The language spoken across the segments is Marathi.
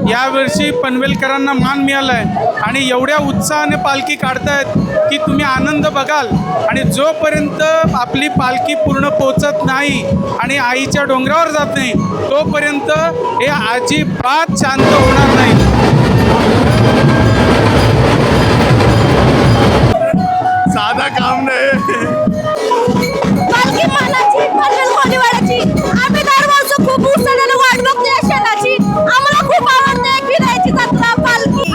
यावर्षी पनवेलकरांना मान मिळाला आहे आणि एवढ्या उत्साहाने पालखी काढतायत की तुम्ही आनंद बघाल. आणि जोपर्यंत आपली पालखी पूर्ण पोचत नाही आणि आईच्या डोंगरावर जात नाही तोपर्यंत हे अजिबात शांत होणार नाही. साधा काम नाही. पालखी मानाची पनवेल कोलीवाड्याची आम्ही दरवर्षी खूप उत्साहाने वाट बघतोय या क्षणाची. आम्हाला खूप आवडते फिरायची जत्रा पालखी.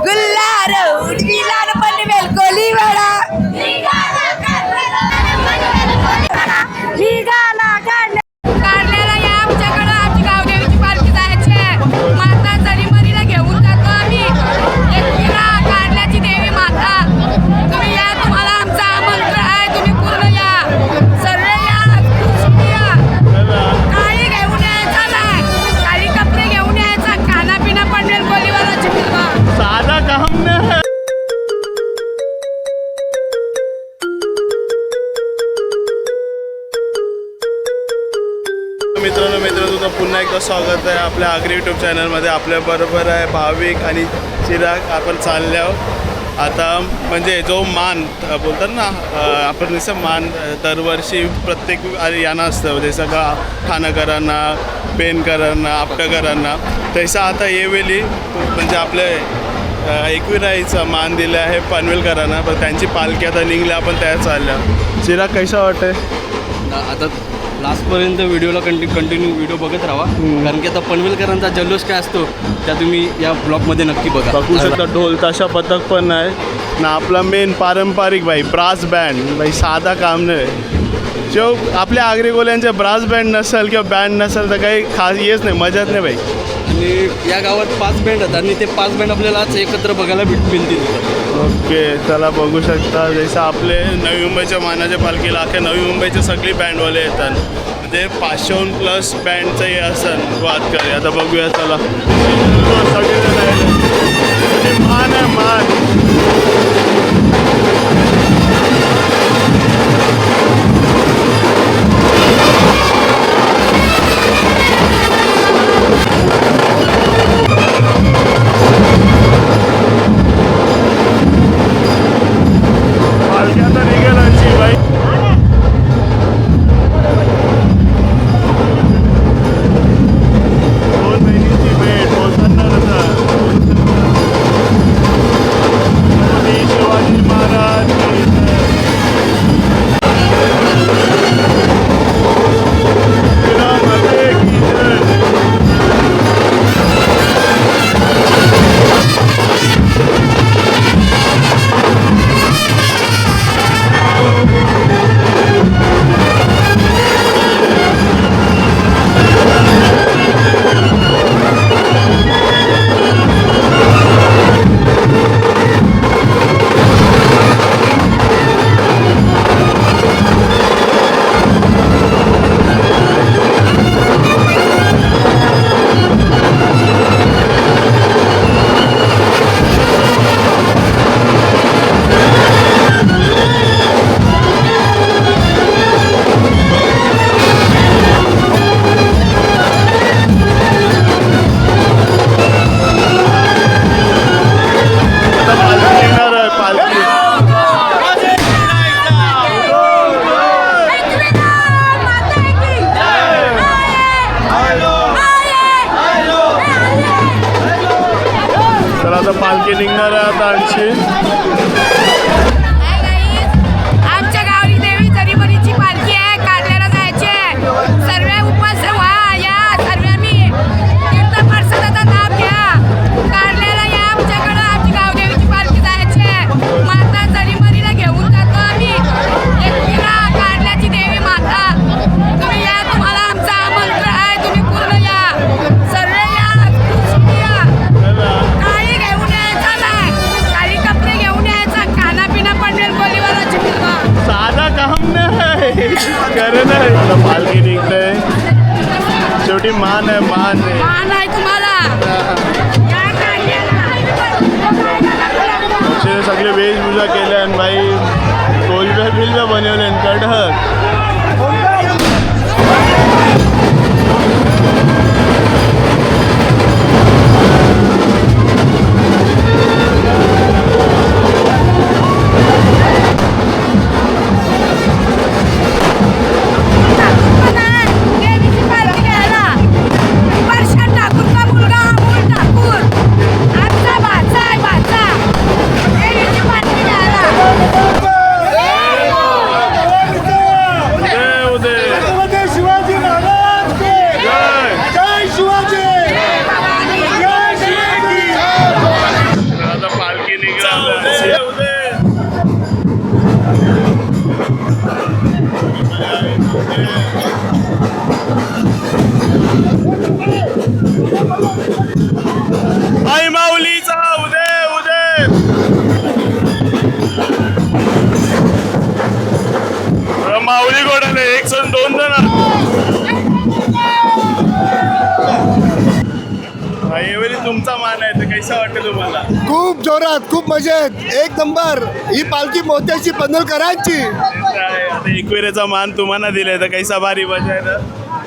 गुल्हार उडविला पनवेल कोलीवाडा काढलेला या आमच्याकडं आमची गावदेवीची पालखी जायची आहे. माता जरीमरीला घेऊन जातो आम्ही. एकविरा काढल्याची देवी माता. तुम्ही या, तुम्हाला आमचं आमंत्रण आहे. तुम्ही पूर्ण या, सर्व या, खुशी या. काही घेऊन यायचं नाही, काही कपडे घेऊन यायचा. खानापिना पनवेल कोलीवाड्याची फिरवा. साधा काम नाही. मित्रांनो तुझं पुन्हा एकदा स्वागत आहे आपल्या आगरी यूट्यूब चॅनलमध्ये. आपल्याबरोबर आहे भाविक आणि चिराग. आपण चालले आहोत आता. म्हणजे जो मान बोलतात ना आपण, जसं मान दरवर्षी प्रत्येक यांना असतं, जसं का ठाणेकरांना, पेनकरांना, आपटकरांना, तसं आता येवेली म्हणजे आपले एकविराईचा मान दिला आहे पनवेलकरांना. पण त्यांची पालखी आता निघल्या, आपण त्या चालल्या. चिराग कैसा वाटतंय? आता लास्टपर्यंत व्हिडिओला कंटिन्यू व्हिडिओ बघत राहा, कारण की आता पनवेलकरांचा जल्लोष काय असतो त्या तुम्ही या ब्लॉगमध्ये नक्की बघा. बघू शकता ढोल ताशा पथक पण आहे ना. आपला मेन पारंपरिक भाई ब्रास बँड, भाई साधा काम नाही. जो आपल्या आगरी गोल्यांच्या ब्रास बँड नसेल किंवा बँड नसेल तर काही खास येच नाही, मजाच नाही भाई. आणि या गावात 5 बँड आहेत आणि ते 5 बँड आपल्याला आज एकत्र बघायला मिळतील. ओके, चला बघू शकता. जसं आपले नवी मुंबईच्या मानाच्या पालखीला अख्ख्या नवी मुंबईचे सगळी बँडवाले येतात. म्हणजे 500हून प्लस बँडचंही असं वाद करे. आता बघूया, चला. सगळे मान आहे मान. पालखी आता निघेल आमची बाई. दोन बहिणींची भेट बोलताना शिवाजी महाराज पालखी निघणार आहे आता आमची. आमच्या गावची देवी जरीमरीची पालखी आहे. काढल्याला जायची आहे. सर्व उपवास व्हा, या सर्वांनी तीर्थ प्रसादाचा लाभ घ्या. काढल्याला या, आमच्याकडं आमची गावदेवीची पालखी जायची आहे. माता जरीमरीला घेऊन जातो आम्ही. एकविरा काढल्याची देवी माता. तुम्ही या, तुम्हाला आमचं आमंत्रण आहे. तुम्ही पूर्ण या, सर्व या, खुशी या. काही घेऊन यायचं नाही, काही कपडे घेऊन यायचा. खानापिना पनवेल कोलीवाड्याची फिरवा. साधा काम नाही, खरं नाही. आता पालखी निघते. शेवटी मान आहे मान आहे. मान आहे तुम्हाला. सगळे वेशभूषा केल्या आणि बाई कोलब्या बिलब्या बनवल्या कडक. आई माऊलीचा उदय उदय. माऊली गोडाले एक जण 2 जण. यावेळी तुमचा मान आहे तर कैसा वाटतं तुम्हाला? खूप जोरात, खूप मजेत, एक नंबर. ही पालखी मोत्याची पनवेलकरांची. आता एकविरेचा मान तुम्हाला दिलाय तर कैसा भारी मजा आहे ना.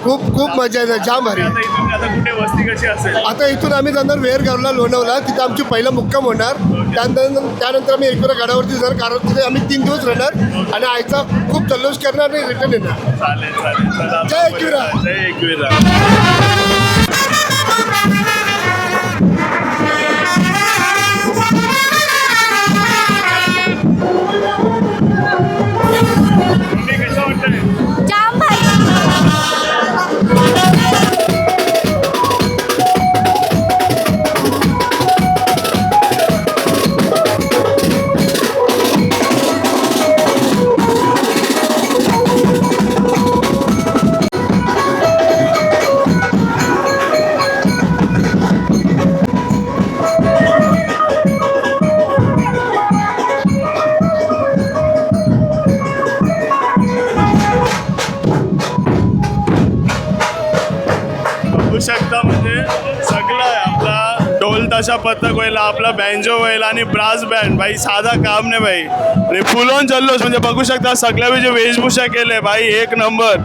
खूप खूप मजा येते, जाम भारी. आता इथून आता कुठे वस्ती कशी असेल? आता इथून आम्ही जाणार वेरगावला, लोणावला. तिथे आमची पहिला मुक्काम होणार. त्यानंतर आम्ही एकविरा गडावरती जाणार, कारण तिथे आम्ही 3 दिवस राहणार आणि आईचा खूप जल्लोष करणार आणि रिटर्न येणार. चालेल चालेल. चला, जय एकविरा. जय एकविरा. तुम्ही कसं वाटतंय? जाम भाई. बघू शकता म्हणजे सगळं आहे. आपला ढोल ताशा पथक होईल, आपला बँजो होईल आणि ब्रास बँड. भाई साधा काम नाही भाई. आणि फुल ऑन जल्लोष म्हणजे बघू शकता सगळ्या जे वेशभूषा केले भाई एक नंबर.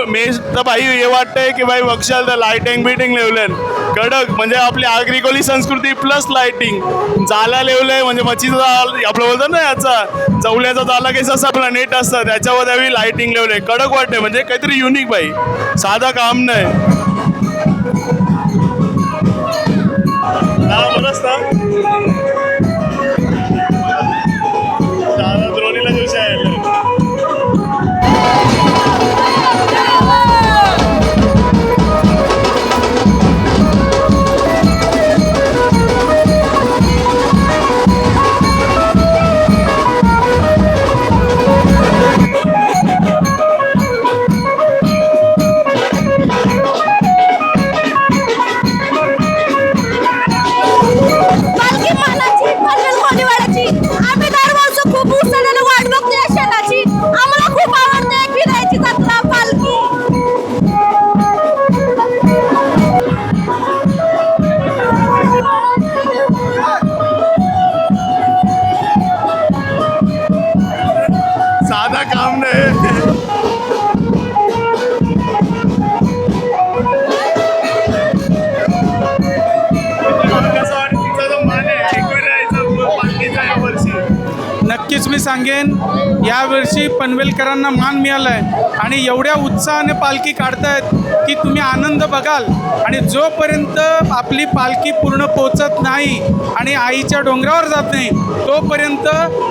मेज तर भाई हे वाटतंय की भाई बघशाल तर लाइटिंग बिटिंग लेवलेन कडक. म्हणजे आपली आगरी कोली संस्कृती प्लस लाइटिंग जाला लेवलंय. म्हणजे मच्छीचा जाल आपलं बोलतात ना याचा चवल्याचा जाला केस असं आपला नेट असतं त्याच्यावर त्यावेळी लाइटिंग लेवलंय कडक वाटते. म्हणजे काहीतरी युनिक भाई, साधा काम नाही. द्रोणीला दिवशी आहे. पालखी मानाची, पनवेल कोलीवाड्याची. आम्ही दरवर्षी खूप उत्साहाने वाट बघतो या क्षणाची. आम्हाला खूप आवडते एकविराची जत्रा, पालखी. साधा काम नाही. कसं वाटतं तुमचा जो मान आहे एकविराचा पालखीचा यावर्षी? नक्कीच मी सांगेन यावर्षी पनवेलकरांना मान मिळाला आहे आणि एवढ्या उत्साहाने पालखी काढतायत की तुम्ही आनंद बघाल. आणि जोपर्यंत आपली पालखी पूर्ण पोचत नाही आणि आईच्या डोंगरावर जात नाही तोपर्यंत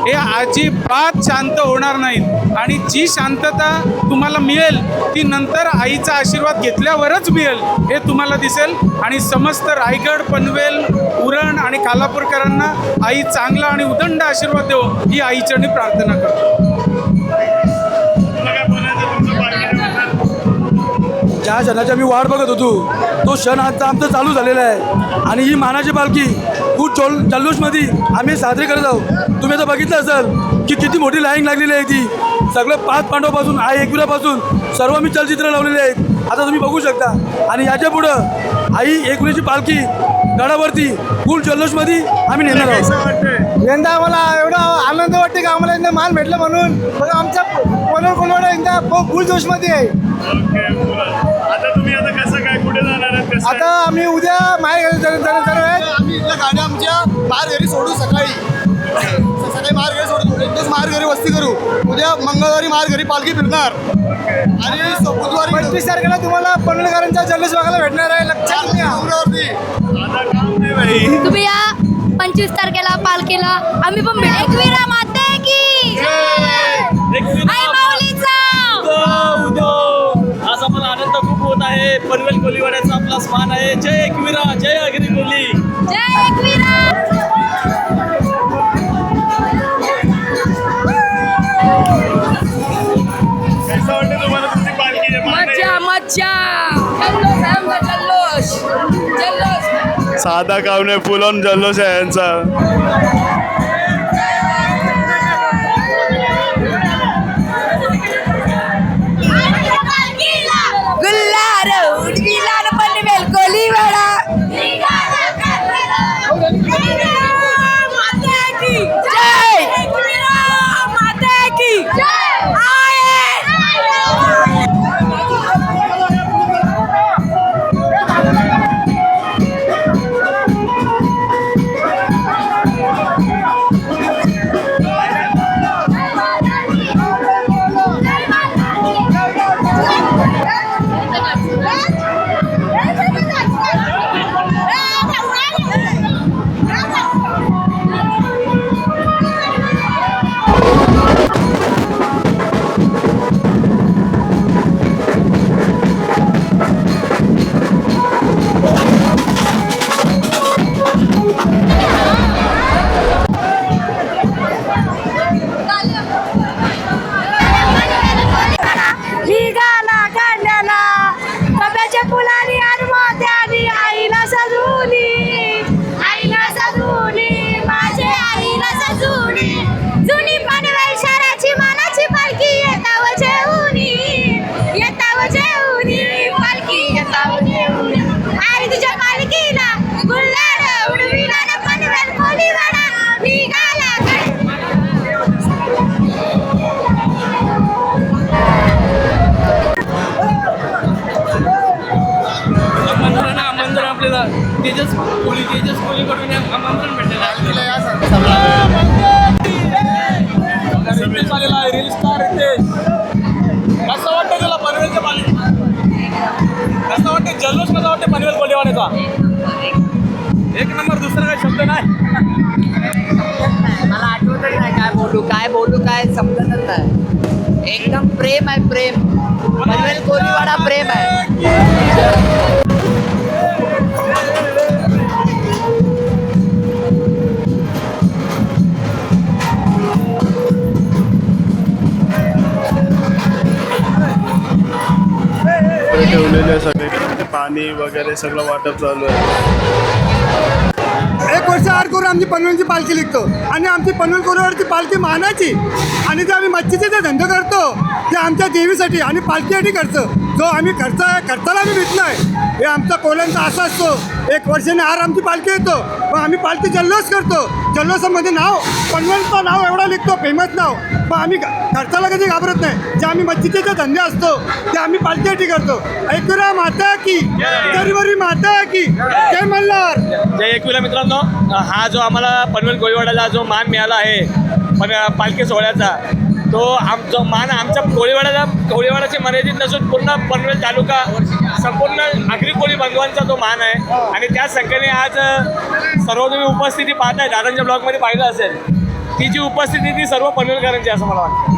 हे अजिबात शांत होणार नाहीत. आणि जी शांतता तुम्हाला मिळेल ती नंतर आईचा आशीर्वाद घेतल्यावरच मिळेल हे तुम्हाला दिसेल. आणि समस्त रायगड, पनवेल, उरण आणि कालापूरकरांना आई चांगला आणि उदंड आशीर्वाद देव ही आईचरणी प्रार्थना करतो. तुला काय बोलायचं तुमचं पालखीच्या? ज्या क्षणाची आम्ही वाट बघत होतो तो क्षण आता आमचं चालू झालेला आहे. आणि ही मानाची पालखी खूप जल्लोषमध्ये आम्ही साजरी करत आहोत. तुम्ही आता बघितलं असाल की किती मोठी लाईन लागलेली आहे. ती सगळं 5 पांडवापासून आई एकविरापासून सर्व मी चलचित्र लावलेले आहेत. आता तुम्ही बघू शकता. आणि याच्या पुढं आई एकविराची पालखी गडावरती फुल जल्लोषमध्ये आम्ही नेणार आहोत. कसं वाटतंय? यंदा आम्हाला एवढा आनंद वाटते की आम्हाला यंदा मान भेटला म्हणून. आमचा पनवेल कोलीवाडा यंदा फुल जोशमध्ये आहे. ओके, आता तुम्ही आता कसं काय कुठे जाणार आहेत? कसं आता आम्ही उद्या माहेर जाणार आहे. आम्ही इथल्या गाड्या आमच्या माहेर घरी सोडू सकाळी माहेर घरी सोडू. एकच माहेर घरी वस्ती करू. उद्या मंगळवारी माहेर घरी पालखी फिरणार आणि बुधवारी 25 तारखेला तुम्हाला पनवेलकरांचा जल्लोष बघायला भेटणार आहे. लक्षात घ्या. आता काम नाही भाई. तुम्ही या 25 तारखेला पालखीला आम्ही पण भेटू. एकविरा माते की आई माऊलीचा. आज आम्हाला आनंद खूप होत आहे. पनवेल कोलीवाड्याचा आपला मान आहे. जय एकविरा, जय आगरी कोली. जय एकविरा. कसं वाटतं तुम्हाला तुमची पालखी? मज्जा मज्जा. जल्लोष आहे आमचा जल्लोष. साधा काम नाही, फुल ऑन जल्लोष आहे यांचा. गुल्हार उडविला न पनवेल कोलीवाडा माता की जय, माता की जय. निघाला काढल्याला कब्याच्या फुलानी आणि मोत्यानी आईला सजवली, आईला सजवली, माझे आईला सजवली. जुनी पनवेल शहराची मानाची पालखी येताव जेवणी, येताव जेवणी, पालखी येताव जेवणी. आई तुझ्या पालखीला गुल्हार उडविला न पनवेल कोलीवाडा निघाला आमंत्रण आपल्याला तेजस कोलीकडून आमंत्रण भेटलेलं आहे. रील स्टार रितेश, कसं वाटतं तुला पनवेलच्या पालखी? कसं वाटतं जल्लोष, कसा वाटतं पनवेल कोलीवाड्याचा? एक नंबर, दुसरा काही शब्द नाही. मला आठवतच नाही काय बोलू काय समजतच नाही. एकदम प्रेम आहे, प्रेम. पनवेल कोलीवाडा प्रेम आहे. ठेवलेले सगळे पाणी वगैरे सगळं वाटप चालू आहे. एक वर्ष आड करून आमची पनवेलची पालखी निघतो आणि आमची पनवेल कोलीवाड्याची पालखी मानाची. आणि जे आम्ही मच्छीचे जे धंदे करतो ते आमच्या देवीसाठी आणि पालखीसाठी करतो. जो आम्ही खर्चाला आम्ही विकलो आहे, हे आमचा कोल्यांचा असा असतो. एक वर्षाने आर आमची पालखी येतो, मग आम्ही पालखी जल्लोष करतो. जल्लोषामध्ये नाव पनवेलचं नाव एवढा लिखतो, फेमस नाव. पण आम्ही खर्चाला कधी घाबरत नाही. जे आम्ही मच्छीचे जे धंदे असतो ते आम्ही पालखीसाठी करतो. ऐकुरा माता की गरीबरी माता की जय मल्हार. जय एकविरा मित्रांनो, हा जो आम्हाला पनवेल कोळीवाड्याला जो मान मिळाला आहे पण पालखी सोहळ्याचा, तो आमचा मान आमच्या कोळीवाड्याची मर्यादित नसून पूर्ण पनवेल तालुका संपूर्ण आगरी कोळी बंधवांचा तो मान आहे. आणि त्याच संख्येने आज सर्व तुम्ही उपस्थिती पाहताय, दादांच्या ब्लॉगमध्ये पाहिलं असेल, ती जी उपस्थिती ती सर्व पनवेलकरांची असं मला वाटतं.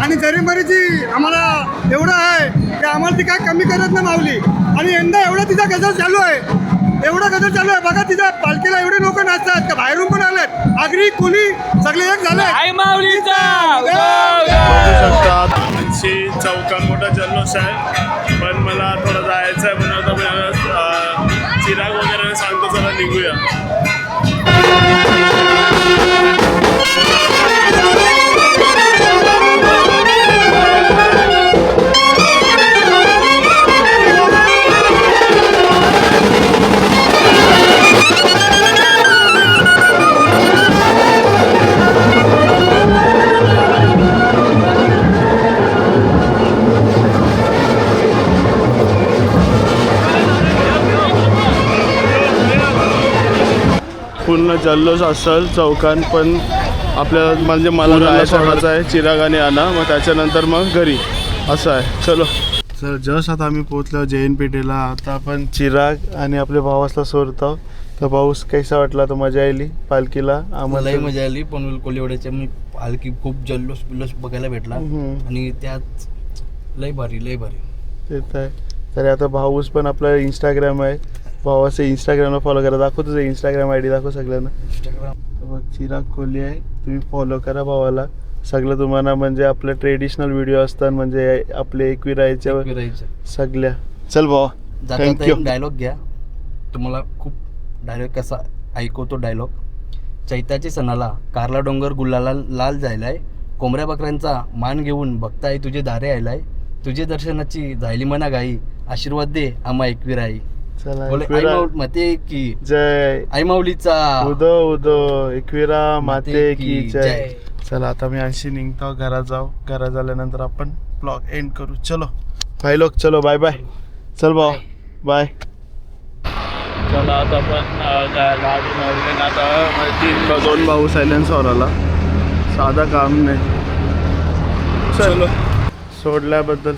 आणि जरीमरीची आम्हाला एवढं आहे की आम्हाला ती काय कमी करत नाही माऊली. आणि यंदा एवढा तिचा गजर चालू आहे, एवढा गजर चालू आहे. बघा तिच्या पालखीला एवढे लोक नाचतात का बाहेरून पण आलेत, आगरी कोली सगळे एक झाले. चौकात मोठा जल्लोष आहे, पण मला थोडं जायचं आहे म्हणून आता मी चिराग वगैरे सांगतो, चला निघूया. पूर्ण जल्लोष असेल चौकान, पण आपल्याला म्हणजे मला जायचं आहे चिराग आणि आणा, मग त्याच्यानंतर मग घरी असं आहे. चलो तर जस्ट आता आम्ही पोहोचलो जैन पेठेला. आता आपण चिराग आणि आपल्या भावासला सोडतो. तर पाऊस कैसा वाटला? तर मजा आली पालखीला? आम्हालाही मजा आली. पनवेल कोलीवाड्याच्या मी पालखी खूप जल्लोष बिल्लोष बघायला भेटला आणि त्यात लय भारी तेच आहे. तर आता भाऊस पण आपला इंस्टाग्राम आहे, भावाचं इंस्टाग्रामला फॉलो करा. दाखव तुझं इंस्टाग्राम ID दाखव सगळ्यांना. इंस्टाग्राम मग चिराग कोहली आहे, तुम्ही फॉलो करा भावाला. सगळं तुम्हाला म्हणजे आपले ट्रेडिशनल व्हिडिओ असतात म्हणजे आपले एकविरायच्या सगळ्या. चल भाऊ, थँक्यू. डायलॉग घ्या, तुम्हाला खूप डायलॉग कसा ऐकवतो डायलॉग. चैताच्या सणाला कारला डोंगर गुलाला लाल जायलाय, कोंबड्या बकऱ्यांचा मान घेऊन बघताय तुझे दारे आयलाय, तुझे दर्शनाची झायली मना गाई, आशीर्वाद दे आम्हा एकविराई. चला बोले एकविरा माते की जय, आई माऊलीचा उदो उदो, एकविरा माते की जय. चला आता मी अशी निघतो, घरात जाऊ. घरात झाल्यानंतर आपण ब्लॉग एंड करू. चलो भाई लोक, चलो बाय बाय. चल भाऊ, बाय. चला आता आपण गाडी मारले ना, आता 2 भाऊ सायलेन्सवर आला, साधा काम नाही. चलो, सोडल्याबद्दल,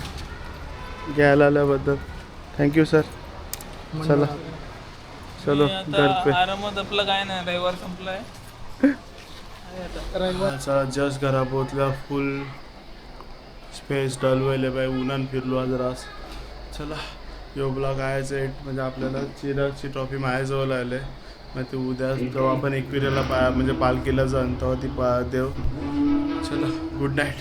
घ्यायला आल्याबद्दल थँक्यू सर. चला चलो घर पे. आरामात आपलं काय नाही, रविवार संपलाय. जस्ट घरा पोहोचल्या, फुल स्पेस डलवले बाई, उन्हान फिरलो आज रास. चला यो ब्लॉग आहे म्हणजे आपल्याला चिरागची ट्रॉफी माझ्याजवळ आले, मग ते उद्या जेव्हा आपण एकविरेला म्हणजे पालखीला जाण तेव्हा ती देव. चला गुड नाईट.